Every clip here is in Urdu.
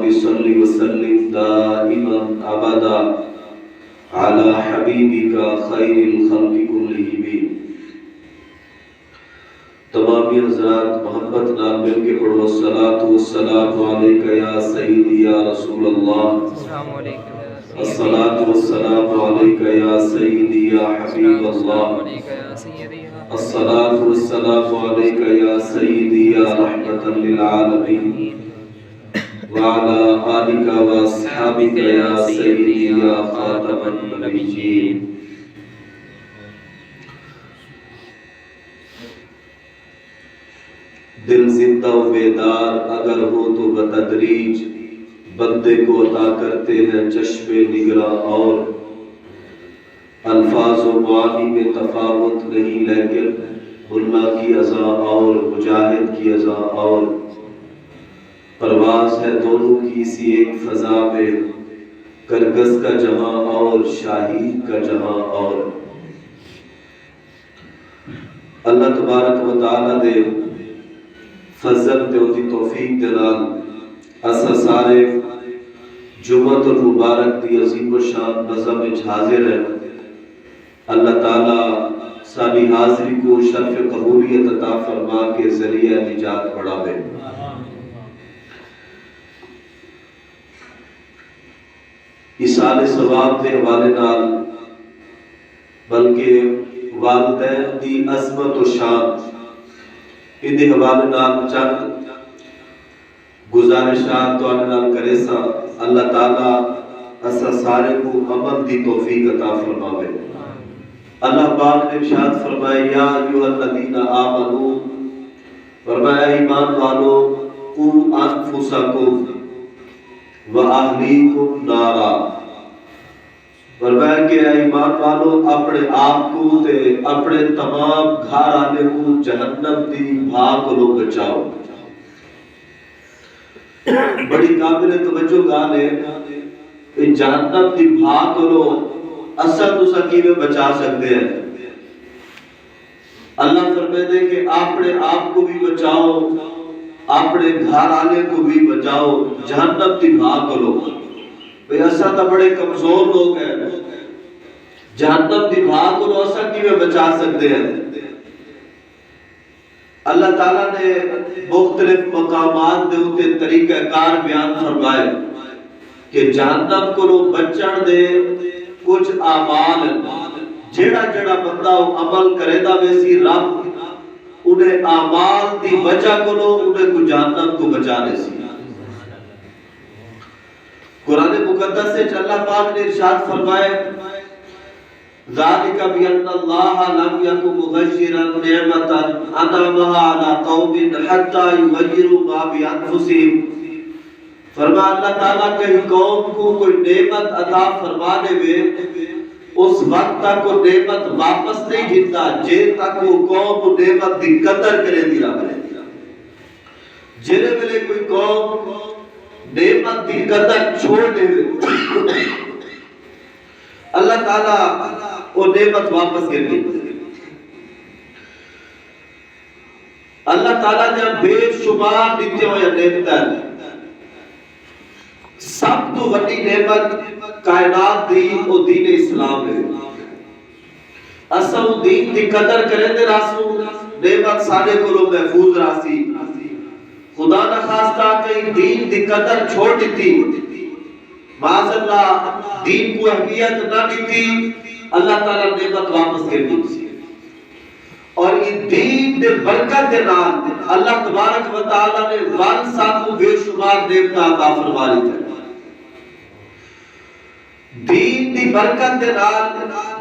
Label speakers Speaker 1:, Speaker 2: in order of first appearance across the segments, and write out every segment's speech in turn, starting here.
Speaker 1: رب صل وسلم دائما ابدا على حبیبک خیر الخلق کلہم۔ تمام حضرات محبت نال مل کے پڑھو الصلاۃ والسلام علیک یا سیدی یا رسول اللہ، الصلاۃ والسلام علیک یا سیدی یا حبیب اللہ، الصلاۃ والسلام علیک یا سیدی یا رحمۃ للعالمین، وعلی آلک واصحابک یا سیدی یا خاتم النبیین۔ دل زندہ و بیدار اگر ہو تو بتدریج بندے کو عطا کرتے ہیں چشم نگراں، اور الفاظ و معانی میں تفاوت نہیں لیکن ملا کی اذاں اور مجاہد کی اذاں اور پرواز ہے دونوں کی اسی ایک فضا میں، کرگس کا جہاں اور شاہید کا جہاں۔ اور اللہ تبارک و تعالی دے فضل تے دی توفیق دے نال اسا سارے جمعۃ المبارک دی عظیم الشان نظم وچ حاضر ہیں۔ اللہ تعالی ساری حاضری کو شرف قبولیت عطا فرما کے ذریعہ نجات بڑھاوے۔ ایصال ثواب دے حوالے نال بلکہ والدین دی عظمت و شان اندے حوالے نال چند گزارشات تو نال کرے سا، اللہ تعالی اسا سارے کو عمل دی توفیق عطا فرماوے۔ اللہ پاک نے ارشاد فرمایا یا ایھا الذین آمنو، فرمایا ایمان والو، قوا انفسکم واہلیکم نارا، فرمایا کہ اے ایمان والو اپنے آپ کو تے اپنے تمام گھر والے کو جہنم دی بھاگ کو بچاؤ۔ بڑی قابل توجہ گال ہے کہ جہنم دی بھاگ کو اثر تو سکیویں بچا سکتے ہیں۔ اللہ فرماتے ہیں کہ اپنے آپ کو بھی بچاؤ، اپنے گھر والے کو بھی بچاؤ جہنم دی بھاگ کو۔ بھئی ایسا تو بڑے کمزور لوگ ہیں، جہنم دی بھاگ کو ایسا کیویں بچا سکتے ہیں؟ اللہ تعالیٰ نے مختلف مقامات دے اتے طریقہ کار بیان فرمائے کہ جہنم کو بچن دے کچھ اعمال جڑا جڑا بندہ عمل کرے دا ویسی رب انہیں اعمال دی وجہ کو انہیں کو جہنم کو بچانے سی۔ قرآن مقدس سے اللہ پاک نے ارشاد فرمائے ذالک بأن اللہ لم یکن مغیرا نعمۃ انعمها علی قوم حتی یغیروا ما بانفسہم، فرمایا اللہ تعالیٰ کہیں قوم کو کوئی نعمت عطا فرمانے میں اس وقت تک وہ نعمت واپس نہیں گھنتا جے تک وہ قوم نعمت دی قدر کرے دی رہے۔ جنہیں ملے کوئی قوم نعمت دی قدر چھوڑ دے اللہ تعالیٰ وہ نعمت واپس گر گئی۔ اللہ تعالیٰ نے بے شمار دیتے ہوئے نعمت ہے، سب تو بڑی نعمت کائنات دی وہ دین اسلام ہے۔ اساں دین دی قدر کریں دے راسوں نعمت سارے کو محفوظ راسی۔ خدا نہ خواستہ کہیں دین دی قدر چھوڑ دیتی، معاذ اللہ دین کو اہمیت نہ دیتی، اللہ تعالیٰ نعمت واپس کر دیتی۔ اور یہ دین دے برکت دے نال اللہ تبارک و تعالیٰ نے وان ساتھ بے شمار نعمت عطا فرما لی ہے۔ دین دی برکت دے نال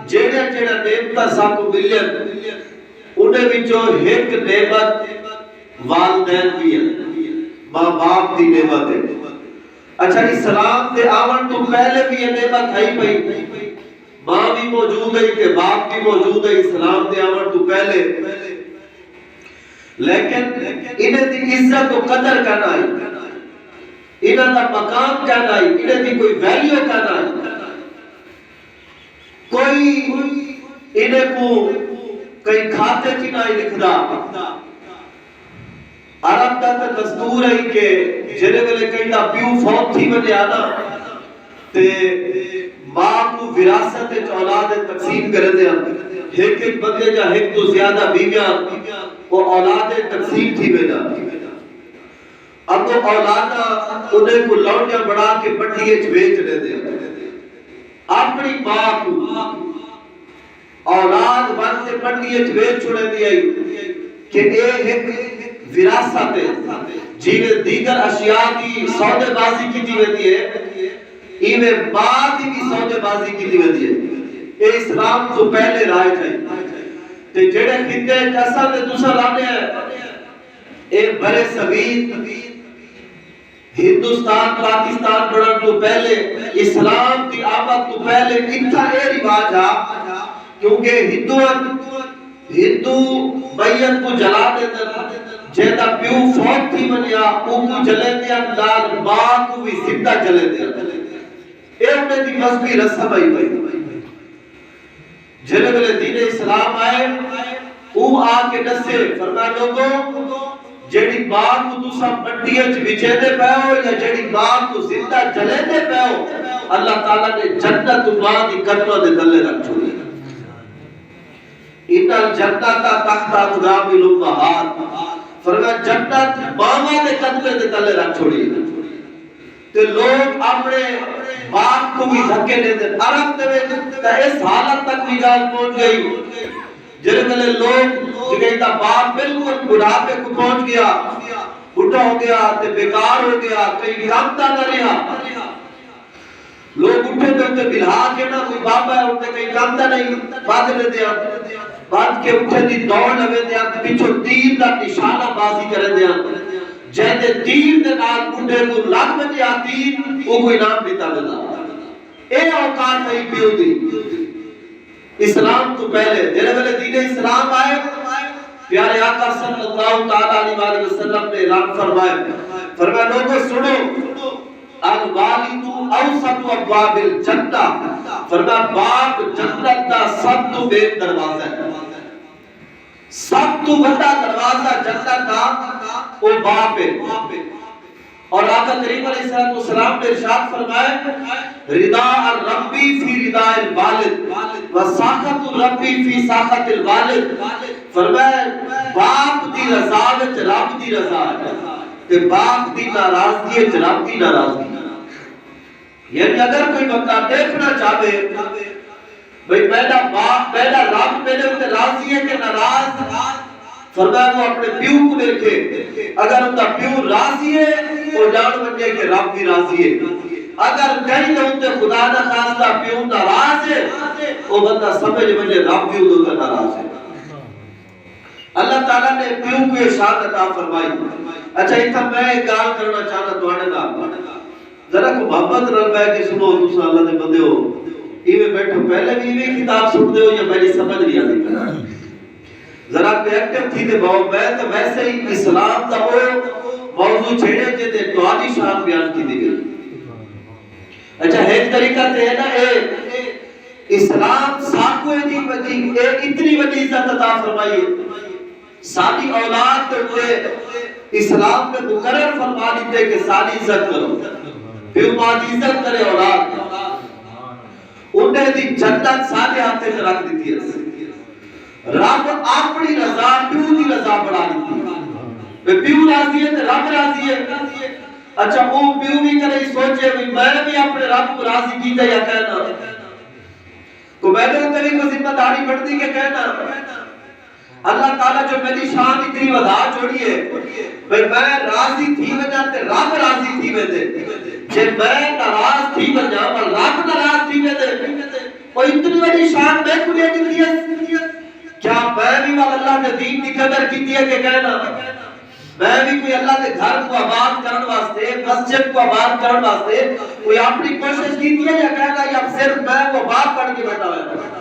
Speaker 1: جڑے جڑے نعمت ساتھ ملن انہیں وچوں ایک نعمت والدین بھی ہے، ماں باپ دی نعمت ہے۔ اچھا اسلام دے آون تو پہلے بھی یہ نعمت ہے پئی، ماں بھی موجود ہے کہ باپ بھی موجود ہے اسلام دے آون تو پہلے، لیکن انہیں دی عزت و قدر کرنا ہے، انہیں دا مقام کرنا ہے، انہیں دی کوئی ویلیو کرنا ہے۔ کوئی انہیں کو کئی کھاتے کی نہ لکھدا، عرب کا تو دستور ہے کہ جڑے ویلے کہیں پیو فوت تھی وجے آنا تے ماں کو وراثت اولاد تقسیم کر دے ایک ایک بندے جا ایک تو زیادہ بیویاں وہ اولاد تقسیم تھی وجا اب وہ اولاد انہیں کو لوٹیا بڑھا کے پٹیے بیچ دے دے اپنی ماں کو اولاد بن کے پٹیے بیچ چھوڑے دی کہ اے ایک وراثت جیوے دیگر اشیاء کی سودے بازی کی دی ویدی ہے ایوے بعد ہی بھی سودے بازی کی دی ویدی ہے اے اسلام تو پہلے رائے جائے تے جڑے خطے جیسا دے دوسرا لانے ہیں اے برے صغیر ہندوستان پاکستان بڑھن تو پہلے اسلام کی آمد تو پہلے اتھا اے رواج ہے کیونکہ ہندو بیعت کو جلا دیتے جیدہ پیو فوت تھی منیا او کو جلے دیا لال باغ کو بھی زندہ جلے دیا اے انہیں دی مذہبی رسم آئی بھائی جلے بلے دین اسلام آئے او آکے نسے فرمائے لوگوں جیڑی باغ کو تسا مٹیاں چ وچے دے پہو یا جیڑی باغ کو زندہ جلے دے پہو اللہ تعالیٰ نے جنت ماں دی قدمہ دے دلے رکھ چھوڑی ان الجنت تحت اقدام الامہات فرمایا جنت ماں دے قدمے دے دلے رکھ چھوڑی تے لوگ اپنے باپ کو بھی دھکے لیتے عرب دے اس حالت تک بھی گال پہنچ گئی جنہیں ملے لوگ جگہ تا باپ بالکل بڑھاپے کو پہنچ گیا بڑھا ہو گیا تے بیکار ہو گیا کہیں کامتا نہ رہا لوگ اٹھے تے اٹھے بلہا کے نہ کوئی بابا ہے اٹھے کہیں کامتا نہیں بات لے دیا بات کے اٹھے دی دوڑ لگے دیا پیچھو تیر دا نشانہ بازی کرے دیا جہتے تیر دے نال بڑھے کو لگ بجے آتی وہ کوئی نام دیتا بدا اے اوقات ہے پیو دی اسلام تو پہلے جنہیں بلے دین اسلام آئے پیارے آقا صلی اللہ علیہ وسلم نے اعلان فرمائے لوگوں سنو الوالد اوسط ابواب الجنہ فرمایا باپ جنت دا سب تو بے دروازہ ہے سب تو بڑا دروازہ جنت دا وہ باپ ہے اور آقا کریم علیہ السلام نے ارشاد فرمائے رضا الربی فی رضا الوالد و ساخت الربی فی ساخت الوالد فرمائے باپ دی رضا وچ رب دی رضا ہے تے باپ دی ناراضگی وچ رب دی ناراضگی یعنی اگر کوئی بندہ دیکھنا چاہے بھئی پہلا باپ پہلا رب میرے اوپر راضی ہے کہ ناراض فرمایا وہ اپنے پیو کو دیکھے اگر ان کا پیو راضی ہے وہ جان بنجے کہ رب بھی راضی ہے اگر کہیں تو ان کے خدا نہ خواستہ پیو ناراض ہے وہ بندہ سمجھ بنجے رب بھی ان کا ناراض ہے اللہ تعالیٰ نے پیو کو یہ شان عطا فرمائی اچھا اتھا میں ایک گال کرنا چاہتا دوڑے گا ذرا کو محبت رل بے کہ سنو دوسرا اللہ نے بندے ہو ایوے بیٹھو پہلے بھی ایوے کتاب سن دے ہو یا میری سمجھ نہیں آتی ذرا پہ ایکٹیو تھی دے باؤ میں تو ویسے ہی اسلام دا وہ موضوع چھیڑے جیتے دعانی شان بیان کی دی گئی اچھا ایک طریقہ تے ہے نا اے اسلام ساکوے دی وجی اے اتنی وجی عزت عطا فرمائیے ساری اولاد تے اسلام میں مقرر فرما دیتے کہ ساری عزت کرو پھر ماں دی عزت کرے اولاد انہیں دی جنت سارے ہاتھے سے رکھ دیتی ہے رب اپنی رضا پیو دی رضا بڑھا دیتی ہے پیو راضی ہے تو رب راضی ہے اچھا وہ پیو بھی کرے سوچے میں بھی اپنے رب کو راضی کیتا یا کہنا تو میں نے تیری کو ذمہ داری بڑھتی کہ کہنا اللہ تعالیٰ جو میری شان اتنی ودا چھوڑی ہے بھئی میں راضی تھی وجہ تے رب راضی تھی وجہ جے میں ناراض تھی وجہ اور رب ناراض تھی وجہ وہ اتنی بڑی شان میں کو دے دی ہے کیا میں بھی اللہ کے دین کی قدر کی ہے کہ کہنا میں بھی کوئی اللہ کے گھر کو آباد کرنے واسطے مسجد کو آباد کرنے واسطے کوئی اپنی کوشش کی ہے یا کہنا یا صرف میں وہ بات پڑھ کے بیٹھا ہوا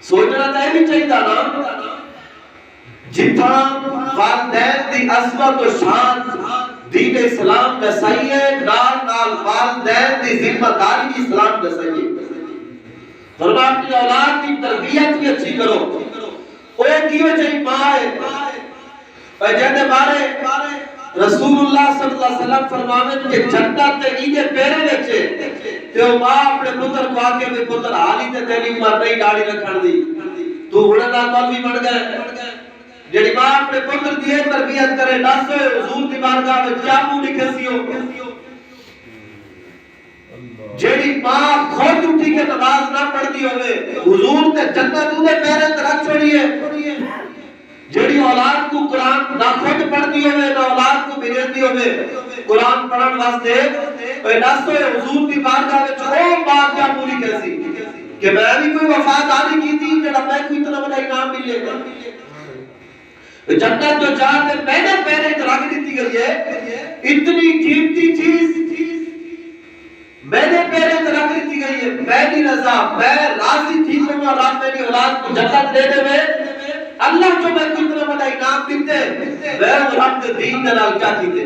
Speaker 1: سوچنا تھا بھی چاہیے نا جتنا والدین دی عظمت و شان دین اسلام کا صحیح ہے نال والدین دی ذمہ داری بھی اسلام کا صحیح ہے فرما اپنی اولاد کی تربیت بھی اچھی کرو وہ کیوں چاہیے ماں ہے اور جہنے بارے رسول اللہ صلی اللہ علیہ وسلم فرماویں کہ جنت تے ایجے پیرے وچے تے او ماں اپنے پتر کو آکے بھی پتر حالی تے تیری عمر نہیں داڑھی رکھن دی تو ہن نال مولوی بن گئے جڑی ماں اپنے پتر دی تربیت کرے دس حضور دی بارگاہ وچ کیا منہ لکھسی ہو جڑی ماں خود اٹھی کے نماز نہ پڑھتی ہوئے حضور تے جنت دے پیرے تے رکھ چھوڑیے جڑی اولاد کو قرآن نہ خود پڑھتی ہوئے نہ اولاد کو بھیجتی ہوئے قرآن پڑھن واسطے اے دس حضور دی بارگاہ وچ او بات کیا پوری کیسی کہ میں بھی کوئی وفاداری کی تھی جڑا میں کوئی اتنا بڑا انعام ملے گا جنت جو چاہتے میں نے پیرے رکھ دیتی گئی ہے اتنی قیمتی چیز میں نے پیرے رکھ دیتی گئی ہے میں نہیں رضا میں راضی تھی کہ میں رات میری اولاد کو جنت دے دے میں اللہ جو میں کو اتنا بڑا انعام دیتے میں رب کے دین دلال کیا کیتے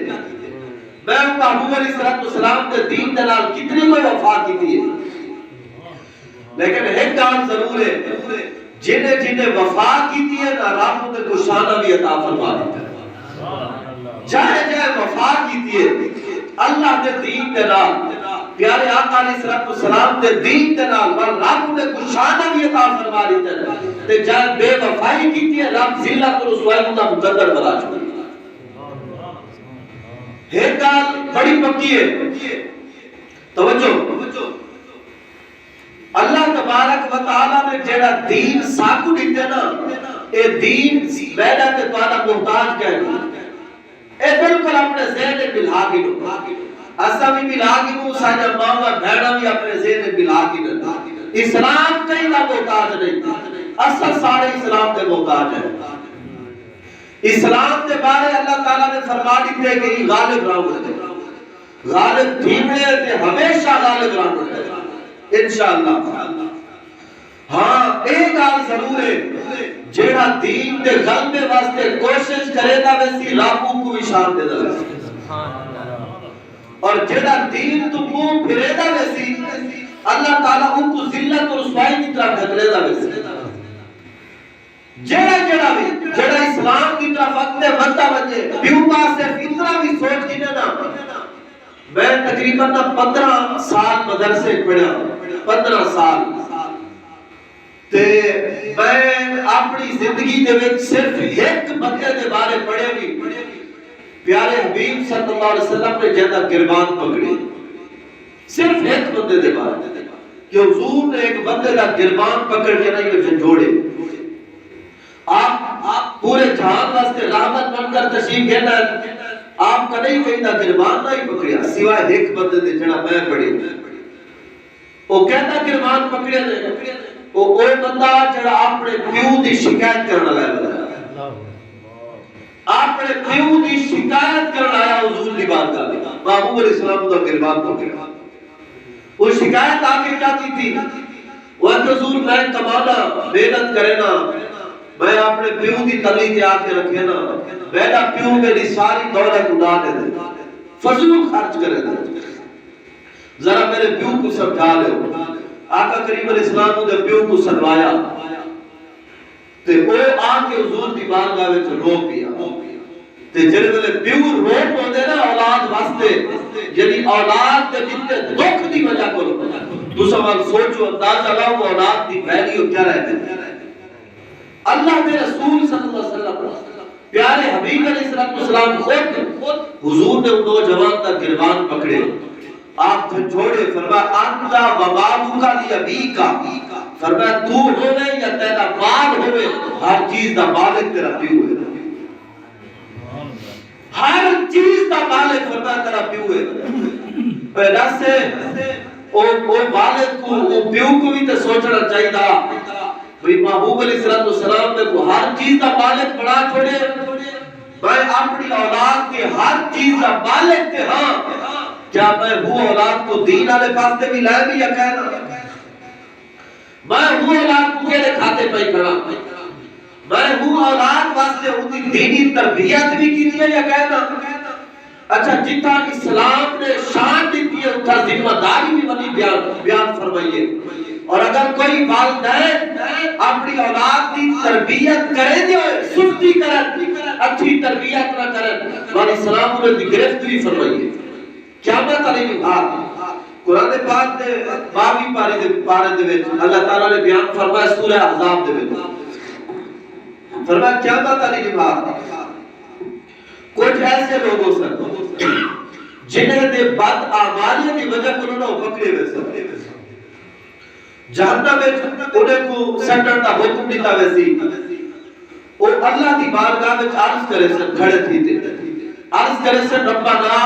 Speaker 1: میں محبوب علیہ السلام کے دین دلال کتنی کوئی وفا کی تھی لیکن ایک کام ضرور ہے جنہیں وفا کی تھی ہے نا رب نے کو شانہ بھی عطا فرما دیتا جائے وفا کی تھی ہے اللہ کے دین دلال پیارے آقا علیہ السلام دے دین دے نال ور رب نے کو شانہ بھی عطا فرما دیتا تے جان بے وفائی کیتی ہے رب ذلت اور رسوائی دا مقدر بنا چھوڑا ایک گل بڑی پکی ہے توجہ اللہ تبارک و تعالی نے جڑا دین ساکو دیتے نا اے دین بیٹا تے تواڈا محتاج کہنا اے بالکل اپنے ذہن میں بلا کے دو اسا بھی ملا کی نو ساجا ماما بھیڑا بھی اپنے ذہن میں ملا کی نو اسلام کہیں نہ محتاج نہیں اصل سارے اسلام کے محتاج ہیں اسلام کے بارے اللہ تعالیٰ نے فرما دیتے کہ یہ غالب رہو غالب تھیمنے تے ہمیشہ غالب رہو انشاءاللہ ہاں ایک آل ضرور ہے جیڑا دین دے غلبے واسطے کوشش کرے گا ویسی رابوں کو اشار دے دا اور جیڑا دین تو منہ پھرے گا ویسی اللہ تعالیٰ ان کو ذلت اور رسوائی کی طرف ڈھکلے گا ویسی جیڑا اسلام کی طرف اگلے بنتا بنجے بیوبا صرف اتنا بھی سوچ کی نا میں تقریباً 15 سال مدرسے پڑھا 15 سال تے میں اپنی زندگی دے وچ صرف ایک بندے دے بارے پڑھے بھی پیارے حبیب صلی اللہ علیہ وسلم نے جیسا گربان پکڑی صرف ایک بندے دے بارے کہ حضور نے ایک بندے دا گربان پکڑ کے نہیں اسے جوڑے آپ پورے جہان واسطے رحمت بن کر تشریف گھینا آپ کا نہیں کہیں دا گربان نہیں پکڑیا سوائے ایک بندے دے جڑا میں پڑھی وہ کہتا گربان پکڑے دے وہ بندہ جڑا اپنے پیو دی شکایت کرنا لائے اپنے پیو دی شکایت کرنا آیا حضور دی بات کا محبوب علیہ السلام دا گربان پکڑا وہ شکایت آگے کیا کی تھی وہ حضور میں کمانا محنت کرے نا میں اپنے پیو دی تلی تے آ کے رکھے نا میرا پیو میری ساری دولت اڑا دے دے فضول خرچ کرے دے ذرا میرے پیو کو سمجھا لے آقا کریم علیہ السلام نے پیو کو سنوایا تے او آ کے حضور دی بارگاہ وچ رو پیا تے جڑے ویلے پیو رو پوندے نا اولاد واسطے یعنی اولاد دے جتے دکھ دی وجہ کو تو سوال سوچو اندازہ لاؤ اولاد دی ویلیو کیا رہتی اللہ کے رسول صلی اللہ علیہ وسلم پیارے حبیب علیہ السلام خود حضور نے ان نوجوان کا گربان پکڑے آپ جھوڑے فرمایا انتا وبالو کا لابی کا فرمایا تو ہوئے یا تیرا مال ہوئے ہر چیز دا مالک تیرا پیو ہے ہر چیز دا مالک فرمایا تیرا پیو ہے پہلا سے او والد کو او پیو کو بھی تے سوچنا چاہیے تھا بھئی محبوب علیہ السلام نے کو ہر چیز دا مالک بڑا چھوڑے میں اپنی اولاد کے ہر چیز دا مالک تے ہاں کیا میں وہ اولاد کو دین والے پاسے بھی لائے بھی یا کہنا میں وہ اولاد کو کہنے کھاتے پہ کھڑا میں وہ اولاد واسطے ان کی دینی تربیت بھی کی ہے یا کہنا اچھا جتنا اسلام نے شان دیتی ہے اتنا ذمہ داری بھی بنی بیان فرمائیے اور اگر کوئی والدین اپنی اولاد کی تربیت کرے دے سستی کرے اچھی تربیت نہ کرن والی سلام انہیں دی گرفتگی فرمائیے قیامت علیہ بات قرآن پاک دے 22 پارے دے وچ اللہ تعالیٰ نے بیان فرمایا سورہ احزاب دے وچ فرمایا قیامت علیہ بات کچھ ایسے لوگوں سے جنہیں دے بد اعمالیوں کی وجہ کو انہوں نے پکڑے ہوئے سن جہنم میں انہیں کو سٹن دا حکم دیتا ویسی اور اللہ دی بارگاہ میں عرض کرے سن کھڑے تھی تھے عرض کرے سن ربنا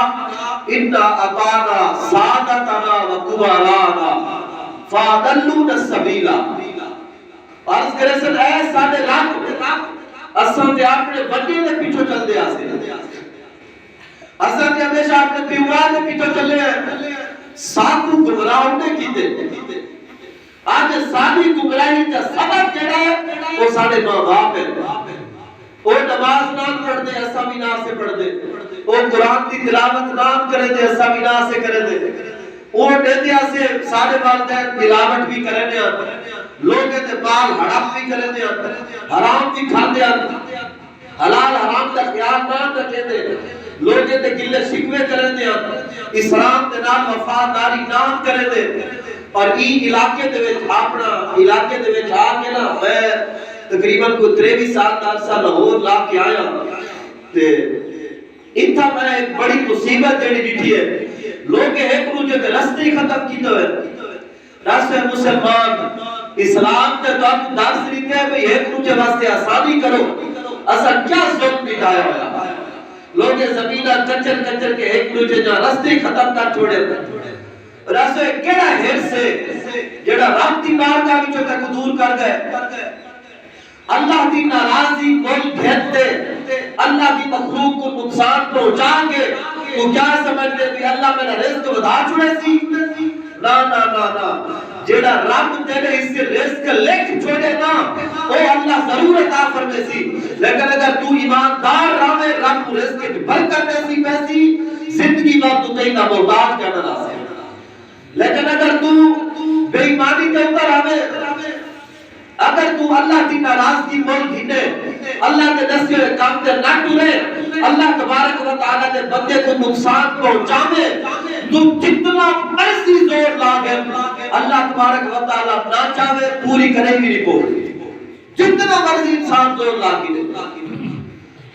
Speaker 1: انا اطانا سادتنا و کبارانا فادلون السبیلا عرض کرے سن اے سانے رب اساں تے اپنے بڑے دے پیچھے چل دے آسے اساں تے ہمیشہ اپنے پیوان دے پیچھے چلے ہیں ساتھو گمراہوں نے کیتے آج ساری گمراہی کا سبب جڑا ہے وہ سارے ماں باپ ہیں وہ نماز نام پڑھ دے ایسا بھی نہ سے پڑھ دے وہ قرآن کی تلاوت نام کرے دے ایسا بھی نہ سے کرے دے وہ ڈیدیا سے سارے والدین تلاوت بھی کرے دے لوگ تے مال حرام بھی کرے دے حرام بھی کھا دے حلال حرام کا خیال نہ رکھے دے لوگ تے گلے شکوے کرے دے اسلام دے نال وفاداری نام کرے دے اور ای علاقے دے وچ اپنا علاقے دے وچ آ کے نا میں تقریباً کو 23 سال کا عرصہ لاہور لا کے آیا تے اتھا میں ایک بڑی مصیبت جڑی ڈٹھی ہے لوگ ایک دوسرے کے راستے ختم کیتے ہوئے راستے مسلمان اسلام تے تو آپ درس دیتے ہیں بھئی ایک دوسرے واسطے آسانی کرو اسا کیا ظلم بتایا ہوا لوگ زمینہ کچر کچر کے ایک دوسرے جہاں راستے ختم کر چھوڑے راستے کیڑا ہر سے جڑا رب دی بارگاہ وچوں تک دور کر گئے اللہ دی ناراضی مول بھیجتے اللہ کی مخلوق کو نقصان پہنچا کے تو کیا سمجھ لے کہ اللہ میرا رزق ودا چھوڑے سی نا نا نا نا جیڑا رب تیرے اس کے رزق لکھ چھوڑے نا وہ اللہ ضرور عطا فرمے سی لیکن اگر تو ایماندار رہے رب کو رزق کی برکت ایسی پیسی زندگی میں تو کہیں نہ محتاج کرنا رہا سے لیکن اگر تو بے ایمانی کے اوپر آوے اگر تو اللہ کی ناراضگی مول گھنے اللہ کے دستے ہوئے کام تے نہ ٹورے اللہ تبارک و تعالیٰ کے بندے کو نقصان پہنچاوے تو جتنا مرضی زور لاغے اللہ تبارک و تعالیٰ نہ چاہے پوری کرے گی رپورٹ جتنا مرضی انسان زور لاغی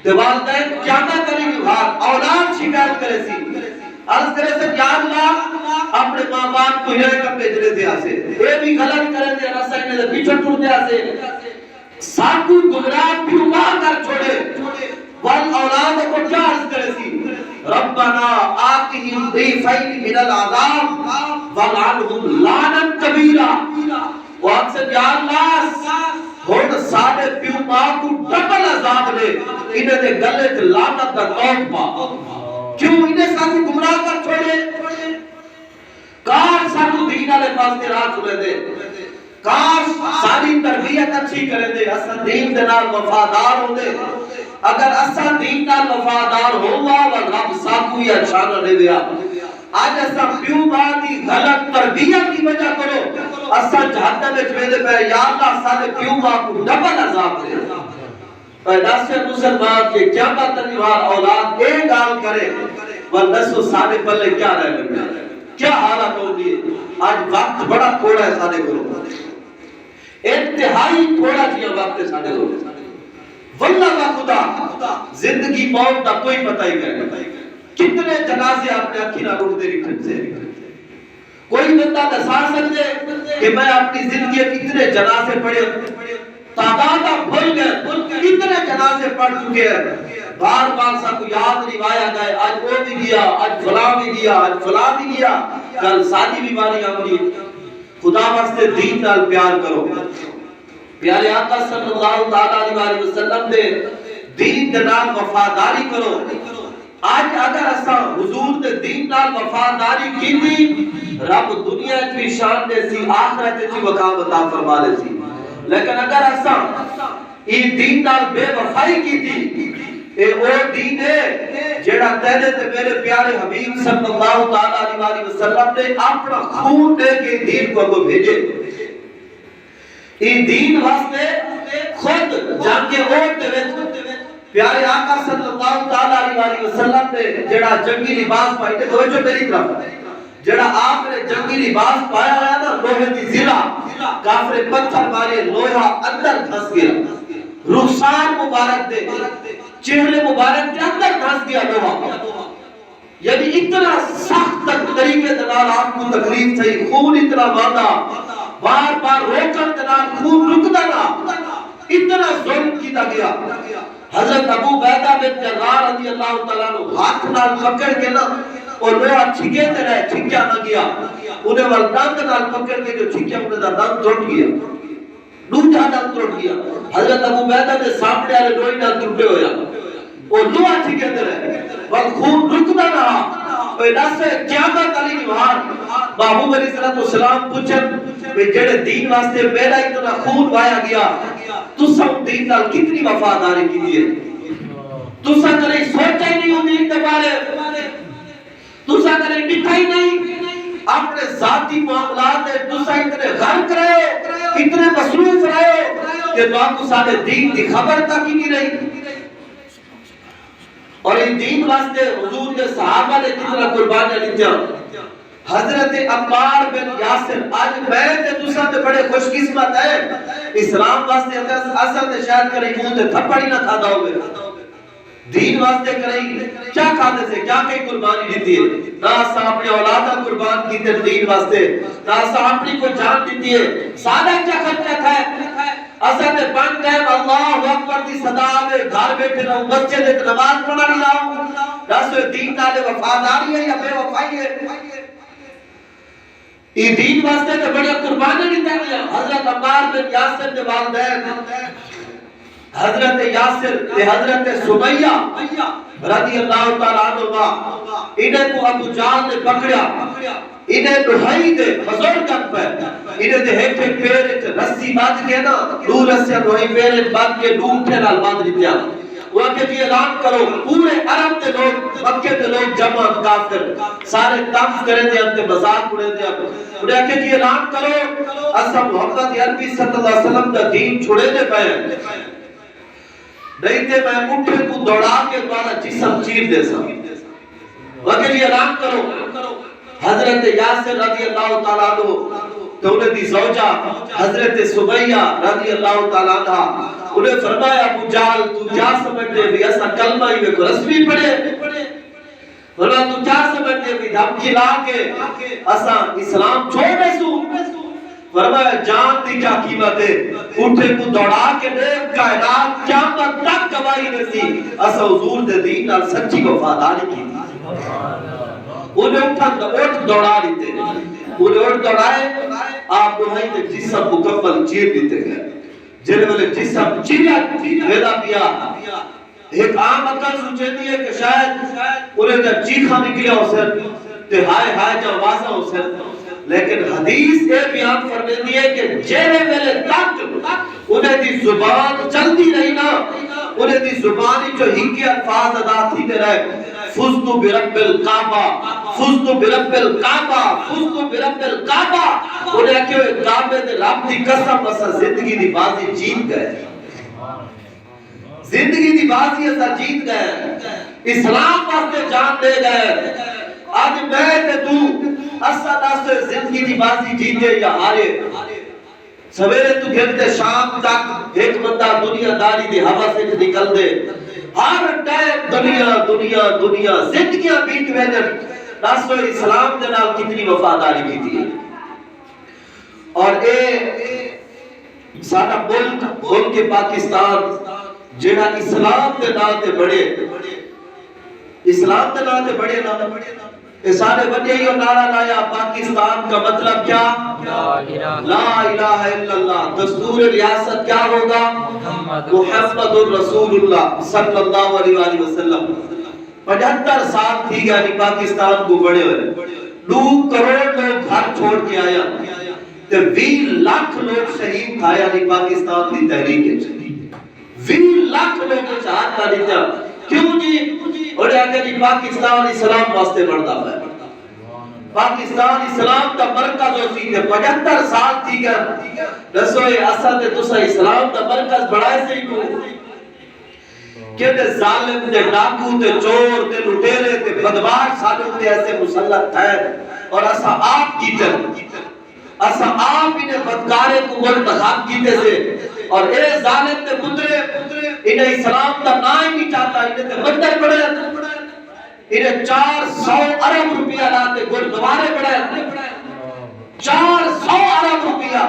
Speaker 1: تے والدین کیا نہ کریں گے بھار اولاد شکایت کرے سی عرض کرے سے یا اللہ اپنے ماں باپ کو ہرے کا پیجنے دیا سے اے بھی غلط کرے دے رسائنے دے پیچھے ٹوڑ دیا سے ساتھ گمراہ پیوما کر چھوڑے وال اولاد کو کیا عرض کرے سی ربنا آتہم ضعفین من العذاب والعنہم لانا کبیرہ وہ ہم سے یا اللہ ہون سارے پیوما کو ڈبل عذاب لے انہیں دے گلے تے لعنت دا توڑ پا کیوں انہیں ساتھ گمراہ کر چھوڑے کاش ساتھ دین آلے پاس کے راہ چھوڑے دے کاش ساری تربیت اچھی کرے دے اسا دین دنال وفادار ہو دے اگر اسا دین نال وفادار ہوا و رب ساتھ یا چھانا دے دیا آج اسا پیو بادی غلط تربیت کی وجہ کرو اسا جہنم میں چھوڑے دے پہ یا اللہ ساتھ پیو باد کو ڈبل عذاب دے پیدا سے مسلمان کے کیا بات انوار اولاد ایک گال کرے ورنسو سانے پلے کیا رہ گئے کیا حالت ہو دیئے آج وقت بڑا تھوڑا ہے سانے کرو انتہائی تھوڑا جیا وقت ہے سانے کرو واللہ کا خدا زندگی موت دا کوئی پتہ ہی گئے کتنے جنازے آپ نے اکھی نہ روک دے رکھن سے کوئی بندہ دسا سکتے کہ میں اپنی زندگی کتنے جنازے پڑھے تعدادہ بھول گئے کتنے جنازے پڑھ چکے ہیں بار بار سا کو یاد نہیں آیا گئے آج وہ بھی گیا آج فلاں بھی گیا آج فلاں بھی گیا کل سادی بھی باری آمدی خدا واسطے دین نال پیار کرو پیارے آقا صلی اللہ علیہ وسلم دے دین نال وفاداری کرو آج اگر اسا حضور دے دین نال وفاداری کی تھی رب دنیا کی شان دے سی آخرت کی مقام عطا فرما لے سی لیکن اگر اسا یہ دین نال بے وفائی کی تھی اے وہ دین ہے جڑا تیرے تے میرے پیارے حبیب صلی اللہ علیہ وسلم نے اپنا خون دے کے دین کو بھیجے یہ دین واسطے خود جان کے اوٹ دے پیارے آقا صلی اللہ تعالی علیہ وسلم نے جڑا جنگی لباس پائی تے توجہ میری طرف جڑا آپ نے جنگی لباس پایا ہے نا لوہے دی زرہ کافر پتھر مارے لوہا اندر دھس گیا رخسار مبارک دے چہرے مبارک کے اندر دھس گیا لوہا یعنی اتنا سخت طریقے دنال آپ کو تکلیف تھی خون اتنا باندھا بار بار روکن دنال خون رکتا نا اتنا ظلم کیتا گیا حضرت ابو بیدہ بن جراح رضی اللہ تعالیٰ عنہ ہاتھ نال پکڑ کے نا اور لوہا چھکے تے رہے چھکیا نہ گیا انہیں والدان نال پکڑ کے جو چھکیا انہیں دا دم ٹوٹ گیا دوجا دم ٹوٹ گیا حضرت ابو بیدہ دے سامنے والے لوہے نال ٹوٹے ہویا اور لوہا چھکے تے رہے وقت خون رکتا رہا پیدا سے قیامت علی نوار محبوب علیہ السلام پوچھن کہ جڑے دین واسطے میرا اتنا خون وایا گیا تسا دین نال کتنی وفاداری کی دیئے تسا کرے سوچا ہی نہیں ہوں دین کے بارے تسا کرے ڈٹھا ہی نہیں اپنے ذاتی معاملات ہے تسا اتنے غرق رہے ہو اتنے مصروف رہے ہو کہ تو آپ کو سارے دین کی خبر تک ہی نہیں رہی اور ان دین واسطے حضور کے صحابہ نے کتنا قربانیاں لیتیا حضرت عمار بن یاسر آج میں تے تساں تے بڑے خوش قسمت ہے اسلام واسطے اصل تے شاید کریں منہ تے تھپڑ ہی نہ کھادا ہوئے دین واسطے کریں کیا کھاتے سے کیا کئی قربانی دیتی ہے نہ اسا اپنی اولادہ قربان کیتے دین واسطے نہ اسا اپنی کو جان دیتی ہے سادہ کیا خرچہ ہے اسا نے 5 ٹائم اللہ اکبر دی صدا میں گھر بیٹھے رہوں مسجد میں نماز پڑھنا نہیں لاؤں دس دین نالے وفاداری ہے یا بے وفائی ہے یہ دین واسطے تے بڑی قربانی دیتا ہے حضرت عمار بن یاسر کے والدین حضرت یاسر تے حضرت سمیہ رضی اللہ تعالیٰ عنہ انہیں کو ابو جہل نے پکڑیا انہیں دہائی دے بزرگن پہ انہیں دے ایک پیر رسی باندھ کے نا دو رسی دہائی پیر باندھ کے دو اٹھے نال باندھ دیتیا وہ کہ جی اعلان کرو پورے عرب دے لوگ مکے دے لوگ جمع کافر سارے طنز کرے دے انتے مذاق اڑے دے انہیں کہ جی اعلان کرو اسا محمد عربی صلی اللہ علیہ وسلم دا دین چھوڑے دے پہ نہیں تے میں اٹھے کو دوڑا کے دوارا جسم چیر دے سا وقت یہ اعلان کرو حضرت یاسر رضی اللہ تعالیٰ عنہ تو انہیں دی زوجہ حضرت سمیہ رضی اللہ تعالیٰ عنہ انہیں فرمایا ابو جہل تو کیا سمجھتے بھی ایسا کلمہ ہی میں کو رسمی پڑھے فرمایا تو کیا سمجھتے بھی دھمکی لا کے ایسا اسلام چھوڑ دے سو فرمایا جان دی کیا قیمت ہے اٹھے کو دوڑا کے نیک کائنات قیامت تک گواہی نسی ایسا حضور دے دین نال سچی وفاداری کی انہیں اٹھ دوڑا لیتے انہیں اٹھ دوڑائے آپ دنائی دے جسم مکمل چیر دیتے گئے جنہیں والے جسم چیریا ویدہ پیا ایک عام اکل سوچے دیئے کہ شاید انہیں جب چیخا نکلیا اسے تے ہائے ہائے جب آوازہ اسے لیکن حدیث یہ بیان فرمے دیئے کہ جیرے ویلے تک انہیں دی زبان چلتی رہی نا انہیں دی زبانی جو ہی کے الفاظ ادا تھی دے رہے فزتو برب القعبہ فزتو برب القعبہ فزتو برب القعبہ انہیں کہ کعبے دے رب دی قسم اسا زندگی دی بازی جیت گئے زندگی دی بازی اسا جیت گئے اسلام واسطے جان دے گئے آج میں تے تو اسا داستے زندگی دی بازی جیتے یا ہارے سویرے تو گھرتے شام تک ایک بندہ دنیا داری دی ہوا سے نکل دے ہر ٹائم دنیا دنیا دنیا زندگیاں بیت ویجن داستے اسلام دے نال کتنی وفاداری کی تھی اور اے سارا ملک پاکستان جڑا اسلام دے نال تے بڑے اسلام دے نال تے بڑے نا اے سارے بندے یہ نعرہ لایا پاکستان کا مطلب کیا لا الہ الا اللہ دستور ریاست کیا ہوگا محمد الرسول اللہ صلی اللہ علیہ وسلم 75 سال تھی یعنی پاکستان کو بڑے ہوئے 2 کروڑ لوگ گھر چھوڑ کے آیا تے 20 لاکھ لوگ شہید تھا یعنی پاکستان کی تحریک ہے 20 لاکھ لوگ شہاد تھا دیتا کیوں جی اور آگے جی پاکستان اسلام واسطے بڑھتا ہے پاکستان اسلام کا مرکز ہوتی ہے 75 سال تھی گا رسوئے اصل تے تسا اسلام کا مرکز بڑھائے سے ہی کو کہ دے ظالم دے ڈاکو دے چور دے لٹیرے دے بدماش سالوں دے ایسے مسلط ہے اور اسا آپ کیتے اسا آپ انہیں بدکارے کو منتخب کیتے سے اور اے ظالم دے پترے انہیں اسلام دا نا ہی نہیں چاہتا انہیں تے مندر پڑے انہیں 400 ارب روپیہ لاتے گردوارے پڑے 400 ارب روپیہ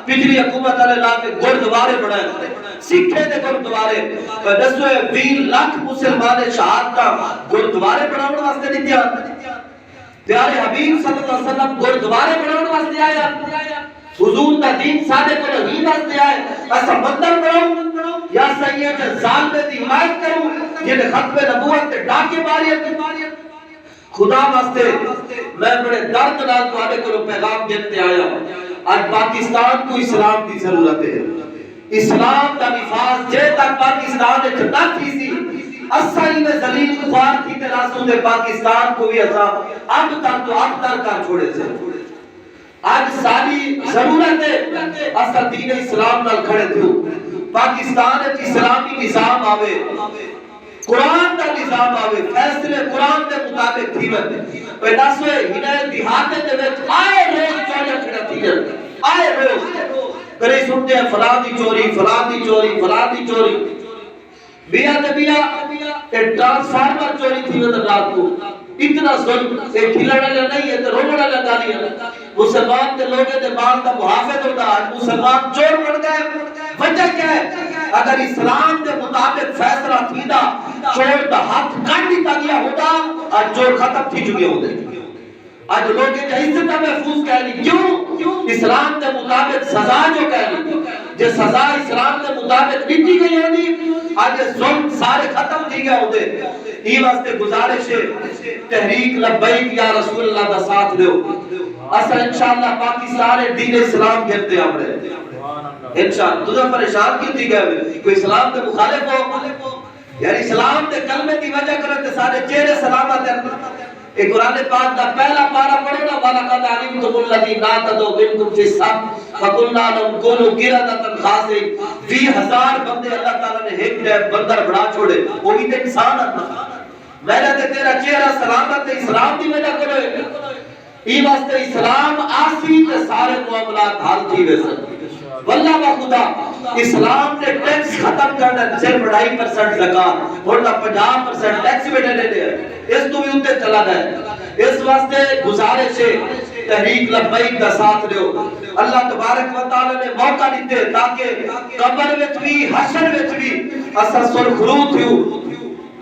Speaker 1: پچھلی حکومت والے لاتے گردوارے پڑے سکھے دے گردوارے 20 لاکھ مسلمان شہادت گردوارے پڑھاؤں واسطے نہیں دیا پیارے حبیب صلی اللہ علیہ وسلم گردوارے پڑھاؤں واسطے آیا حضور کا دین سادے کو نہیں واسطے آئے ایسا مندر پڑھاؤں یا سید ظالم دی حمایت کروں جنہیں ختم نبوت تے ڈاکے ماری خدا واسطے میں بڑے درد نال تواڈے کولوں پیغام دیتے آیا آج پاکستان کو اسلام دی ضرورت ہے اسلام دا نفاذ جے تک پاکستان وچ نہ تھی سی اسا ہی میں ذلیل کفار تھی تے راسوں دے پاکستان کو بھی اسا اب تک تو اب تک کر چھوڑے سے آج ساری ضرورت ہے اسا دین اسلام نال کھڑے تھو پاکستان وچ اسلامی نظام آوے قرآن کا نظام آوے فیصلے قرآن کے مطابق تھی بندے پیدا سوئے ہنائے دیہاتے دے وچ آئے روز چوریاں کھڑا تھی آئے روز کرے سنتے ہیں فلاں دی چوری فلاں دی چوری فلاں دی چوری بیا تے بیا ایک ٹرانسفارمر چوری تھی وہ رات کو اتنا ظلم ایک کھلڑا نہیں ہے تو روڑا لگا دیا مسلمان کے لوگے دے مال دا محافظ ہوتا ہے مسلمان چور بن گئے وجہ کیا ہے اگر اسلام کے مطابق فیصلہ تھیدا چور دا ہاتھ کٹ دیتا گیا ہوتا آج چور ختم تھی چکے ہوتے آج لوگ یہ عزت محفوظ کہنی کیوں اسلام کے مطابق سزا جو کہنی جو سزا اسلام کے مطابق دیتی گئی ہوتی آج ظلم سارے ختم تھی گئے ہوتے یہ واسطے گزارش ہے تحریک لبیک یا رسول اللہ دا ساتھ دیو اصلا انشاءاللہ پاکستان دین اسلام گھرتے ہم رہے انشاءاللہ تجھے پریشان کیوں تھی گئے کوئی اسلام کے مخالف ہو یار اسلام کے کلمے کی وجہ کرتے سارے چہرے سلامت ہیں ایک قرآن پاک دا پہلا پارا پڑھو نا وَلَقَدْ عَلِمْتُمُ الَّذِينَ اعْتَدَوْا مِنْكُمْ فِي السَّبْتِ فَقُلْنَا لَهُمْ كُونُوا قِرَدَةً خَاسِئِينَ 20,000 بندے اللہ تعالیٰ نے ایک ٹائپ بندر بڑھا چھوڑے وہ بھی تے انسان ہے میں نے تیرا چہرہ سلامت ہے اسلام دی وجہ کرو ای واسطے اسلام آسی تے سارے معاملات حل تھی ویسے واللہ با خدا اسلام نے ٹیکس ختم کرنا صرف 2.5% زکات اور 50% ٹیکس بھی دے دے اس تو بھی اتے چلا گئے اس واسطے گزارش ہے تحریک لبیک کا ساتھ دیو اللہ تبارک و تعالی نے موقع دیتے تاکہ قبر وچ بھی حشر وچ بھی اسا سرخرو تھیو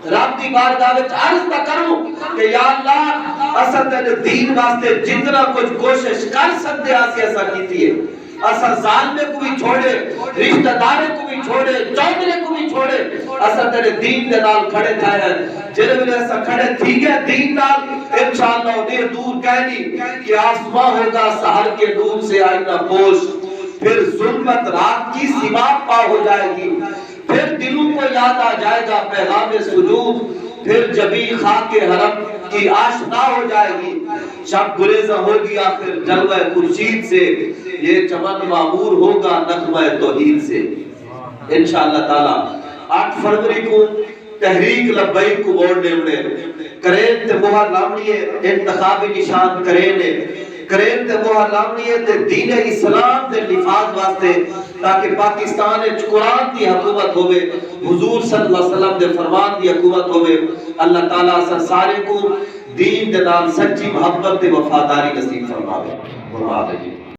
Speaker 1: رب دی بارگاہ وچ عرض نہ کروں کہ یا اللہ اسا تیرے دین واسطے جتنا کچھ کوشش کر سکتے ہیں ایسا کیتی ہے اسا ظالمے کو بھی چھوڑے رشتہ دارے کو بھی چھوڑے چودھرے کو بھی چھوڑے اسا تیرے دین دے نال کھڑے تھائے ہیں جنہے میں ایسا کھڑے تھی گئے دین نال انشاءاللہ دیر دور کہنی کہ آسمان ہوگا سہر کے نور سے آئینہ پوش پھر ظلمت رات کی سماپ پا ہو جائے گی پھر دلوں کو یاد آ جائے گا پیغام سجود پھر جبی خاک کے حرم کی آشنا ہو جائے گی شب گریزہ ہوگی آخر جلوہ خورشید سے یہ چمن معمور ہوگا نغمہ توحید سے انشاءاللہ تعالی 8 فروری کو تحریک لبیک کو ووٹ دیوڑے کرین تے مہر لامنی ہے انتخابی نشان کرین تے مہر لامنی ہے تے دین اسلام تے نفاذ واسطے تاکہ پاکستان قرآن دی حکومت ہوئے حضور صلی اللہ علیہ وسلم دے فرمان دی حکومت ہوئے اللہ تعالیٰ سارے کو دین دے نال سچی محبت تے وفاداری نصیب فرماوے